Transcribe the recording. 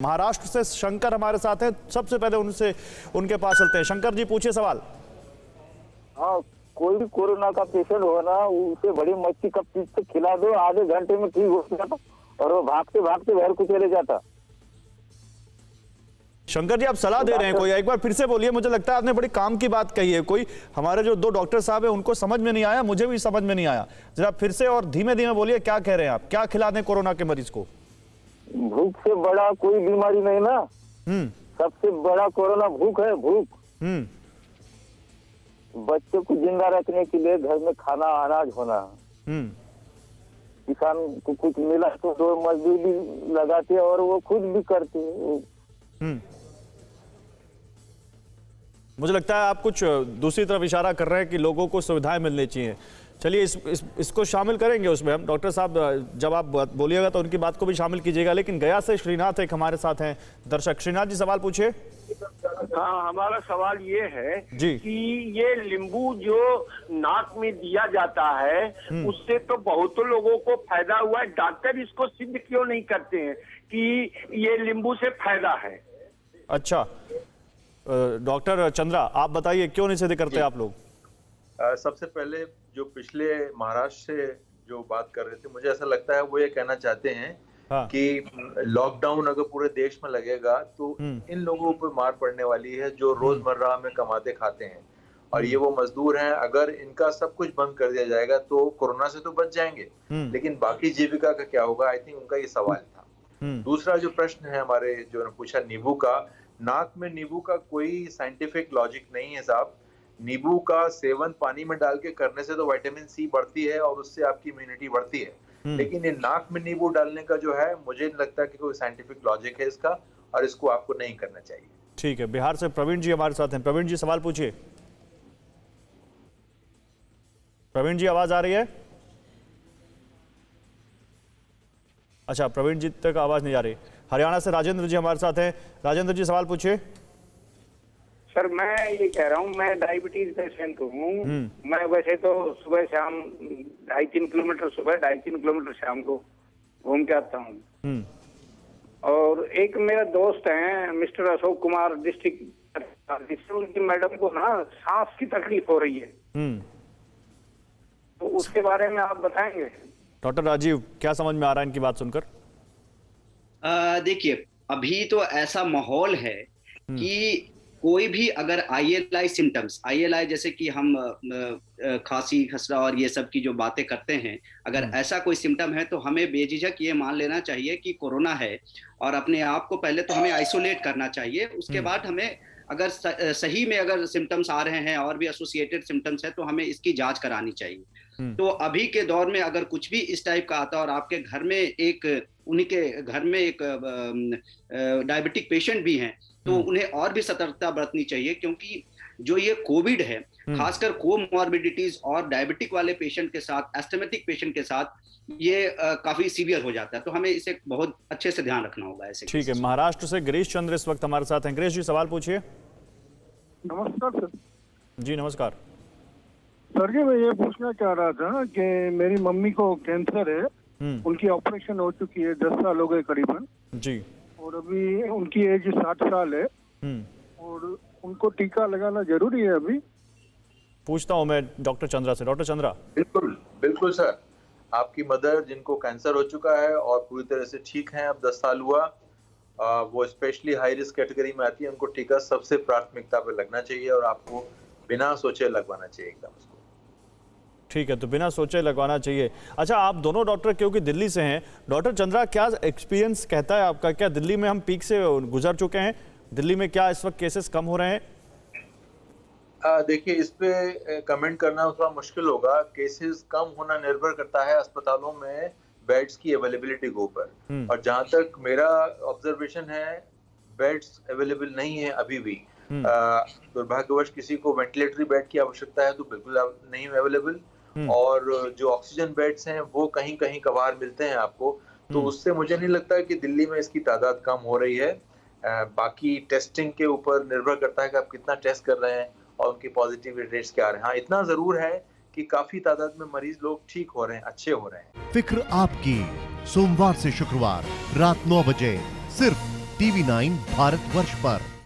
महाराष्ट्र से शंकर हमारे साथ हैं। सबसे पहले उनसे उनके पास चलते हैं। शंकर जी, पूछिए सवाल। हाँ, कोई भी कोरोना का पेशेंट हो ना, उसे बड़ी मच्छी का पीस से खिला दो, आधे घंटे में ठीक हो जाता और वो भागते भागते घर को चले जाता। शंकर जी, आप सलाह दे रहे हैं कोई? एक बार फिर से बोलिए। मुझे लगता है आपने बड़ी काम की बात कही है। कोई हमारे जो दो डॉक्टर साहब हैं उनको समझ में नहीं आया, मुझे भी समझ में नहीं आया। जरा फिर से और धीमे धीमे बोलिए, क्या कह रहे हैं आप? क्या खिला दें कोरोना के मरीज को? भूख से बड़ा कोई बीमारी नहीं ना। सबसे बड़ा कोरोना भूख है, भूख। बच्चों को जिंदा रखने के लिए घर में खाना अनाज होना। किसान को कुछ मिला तो दो मजदूरी लगाते हैं और वो खुद भी करते हैं। मुझे लगता है आप कुछ दूसरी तरफ इशारा कर रहे हैं कि लोगों को सुविधाएं मिलनी चाहिए। चलिए इसको शामिल करेंगे उसमें हम। डॉक्टर साहब, जब आप बोलिएगा तो उनकी बात को भी शामिल कीजिएगा। लेकिन गया से श्रीनाथ एक हमारे साथ हैं दर्शक। श्रीनाथ जी, सवाल पूछिए। हाँ, हमारा सवाल ये है जी कि ये नींबू जो नाक में दिया जाता है उससे तो बहुत लोगों को फायदा हुआ है। डॉक्टर इसको सिद्ध क्यों नहीं करते हैं कि ये नींबू से फायदा है? अच्छा, डॉक्टर चंद्रा, आप बताइए क्यों नहीं सिद्ध करते आप लोग? सबसे पहले जो पिछले महाराष्ट्र से जो बात कर रहे थे, मुझे ऐसा लगता है वो ये कहना चाहते हैं कि लॉकडाउन अगर पूरे देश में लगेगा तो इन लोगों पर मार पड़ने वाली है जो रोजमर्रा में कमाते खाते हैं, और ये वो मजदूर हैं। अगर इनका सब कुछ बंद कर दिया जाएगा तो कोरोना से तो बच जाएंगे, लेकिन बाकी जीविका का क्या होगा? आई थिंक उनका ये सवाल था। दूसरा जो प्रश्न है हमारे जो ने पूछा नींबू का, नाक में नींबू का कोई साइंटिफिक लॉजिक नहीं है साहब। नींबू का सेवन पानी में डाल के करने से तो विटामिन सी बढ़ती है और उससे आपकी इम्यूनिटी बढ़ती है, लेकिन ये नाक में नींबू डालने का जो है, मुझे नहीं लगता कि कोई साइंटिफिक लॉजिक है इसका, और इसको आपको नहीं करना चाहिए। ठीक है, बिहार से प्रवीण जी हमारे साथ हैं। प्रवीण जी, सवाल पूछिए। प्रवीण जी, आवाज आ रही है? अच्छा, प्रवीण जी तक आवाज नहीं आ रही। हरियाणा से राजेंद्र जी हमारे साथ हैं। राजेंद्र जी, सवाल पूछिए। सर, मैं ये कह रहा हूँ, मैं डायबिटीज पेशेंट हूँ। मैं वैसे तो सुबह शाम 2.5-3 किलोमीटर सुबह, 2.5-3 किलोमीटर शाम को घूम के आता हूँ। और एक मेरा दोस्त है मिस्टर अशोक कुमार, डिस्ट्रिक्ट, जिससे उनकी मैडम को ना सांस की तकलीफ हो रही है, तो उसके बारे में आप बताएंगे? डॉक्टर राजीव, क्या समझ में आ रहा है इनकी बात सुनकर? देखिए, अभी तो ऐसा माहौल है कि कोई भी अगर ILI सिम्टम्स, ILI जैसे कि हम खांसी, खसरा और ये सब की जो बातें करते हैं, अगर ऐसा कोई सिम्टम है तो हमें बेझिझक ये मान लेना चाहिए कि कोरोना है, और अपने आप को पहले तो हमें आइसोलेट करना चाहिए। उसके बाद हमें अगर सही में अगर सिम्टम्स आ रहे हैं और भी एसोसिएटेड सिम्टम्स है तो हमें इसकी जांच करानी चाहिए। तो अभी के दौर में अगर कुछ भी इस टाइप का आता है और आपके घर में उन्हीं के घर में एक डायबिटिक पेशेंट भी हैं, तो उन्हें और भी सतर्कता बरतनी चाहिए, क्योंकि जो ये कोविड है, खासकर कोमॉर्बिडिटीज और डायबिटिक वाले पेशेंट के साथ, एस्थमेटिक पेशेंट के साथ ये काफी सीवियर हो जाता है। तो हमें इसे बहुत अच्छे से ध्यान रखना होगा ऐसे। ठीक है, महाराष्ट्र से गिरीश चंद्र इस वक्त हमारे साथ हैं। गिरीश जी, सवाल पूछिए। नमस्कार सर। जी नमस्कार सर जी, मैं ये पूछना चाह रहा था कि मेरी मम्मी को कैंसर है, उनकी ऑपरेशन हो चुकी है, 10 साल हो गए करीबन जी, और अभी उनकी एज 60 साल है, और उनको टीका लगाना जरूरी है अभी? पूछता हूं मैं डॉक्टर चंद्रा से। डॉक्टर चंद्रा। बिल्कुल बिल्कुल सर, आपकी मदर जिनको कैंसर हो चुका है और पूरी तरह से ठीक हैं, अब 10 साल हुआ, वो स्पेशली हाई रिस्क कैटेगरी में आती है, उनको टीका सबसे प्राथमिकता पे लगना चाहिए और आपको बिना सोचे लगवाना चाहिए एकदम उसको। ठीक है, तो बिना सोचे लगवाना चाहिए। अच्छा, आप दोनों डॉक्टर क्योंकि दिल्ली से हैं, डॉक्टर चंद्रा, क्या एक्सपीरियंस कहता है आपका? क्या दिल्ली में हम पीक से गुजर चुके हैं? दिल्ली में क्या इस वक्त केसेस कम हो रहे हैं? देखिए, इस पे कमेंट करना थोड़ा मुश्किल होगा। केसेस कम होना निर्भर करता है अस्पतालों में बेड्स की अवेलेबिलिटी के ऊपर, और जहां तक मेरा ऑब्जर्वेशन है, बेड्स अवेलेबल नहीं है अभी भी। दुर्भाग्यवश किसी को वेंटिलेटरी बेड की आवश्यकता है तो बिल्कुल नहीं अवेलेबल, और जो ऑक्सीजन बेड्स हैं वो कहीं कहीं कभार मिलते हैं आपको, तो उससे मुझे नहीं लगता कि दिल्ली में इसकी तादाद कम हो रही है। बाकी टेस्टिंग के ऊपर निर्भर करता है कि आप कितना टेस्ट कर रहे हैं और उनकी पॉजिटिव रेट्स क्या आ रहे हैं। हाँ, इतना जरूर है कि काफी तादाद में मरीज लोग ठीक हो रहे हैं, अच्छे हो रहे हैं। फिक्र आपकी, सोमवार से शुक्रवार रात 9 बजे सिर्फ टीवी 9 भारतवर्ष पर।